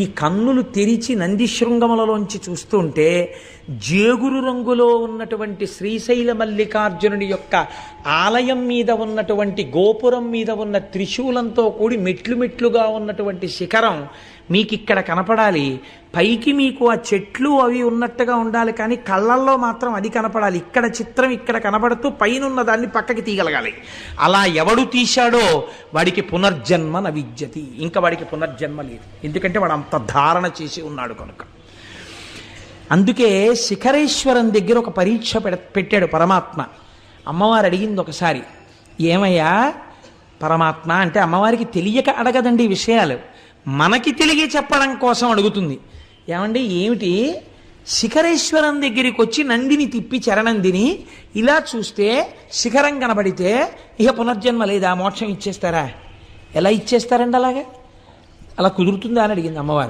ఈ కన్నులు తెరిచి నందిశృంగములలోంచి చూస్తుంటే జేగురు రంగులో ఉన్నటువంటి శ్రీశైల మల్లికార్జునుడి యొక్క ఆలయం మీద ఉన్నటువంటి గోపురం మీద ఉన్న త్రిశూలంతో కూడి మెట్లు మెట్లుగా ఉన్నటువంటి శిఖరం మీకు ఇక్కడ కనపడాలి. పైకి మీకు ఆ చెట్లు అవి ఉన్నట్టుగా ఉండాలి, కానీ కళ్ళల్లో మాత్రం అది కనపడాలి. ఇక్కడ చిత్రం ఇక్కడ కనపడుతూ పైన ఉన్న దాన్ని పక్కకి తీయగలగాలి. అలా ఎవడు తీశాడో వాడికి పునర్జన్మ నవిద్యతి, ఇంకా వాడికి పునర్జన్మ లేదు. ఎందుకంటే వాడు అంత ధారణ చేసి ఉన్నాడు కనుక. అందుకే శిఖరేశ్వరం దగ్గర ఒక పరీక్ష పెట్టాడు పరమాత్మ. అమ్మవారు అడిగింది ఒకసారి, ఏమయ్యా పరమాత్మ అంటే, అమ్మవారికి తెలియక అడగదండి ఈ విషయాలు, మనకి తెలియ చెప్పడం కోసం అడుగుతుంది. ఏమండి ఏమిటి, శిఖరేశ్వరం దగ్గరికి వచ్చి నందిని తిప్పి చరణందిని ఇలా చూస్తే శిఖరం కనబడితే ఇక పునర్జన్మ లేదా, మోక్షం ఇచ్చేస్తారా? ఎలా ఇచ్చేస్తారండి అలాగా? అలా కుదురుతుందా అని అడిగింది అమ్మవారు.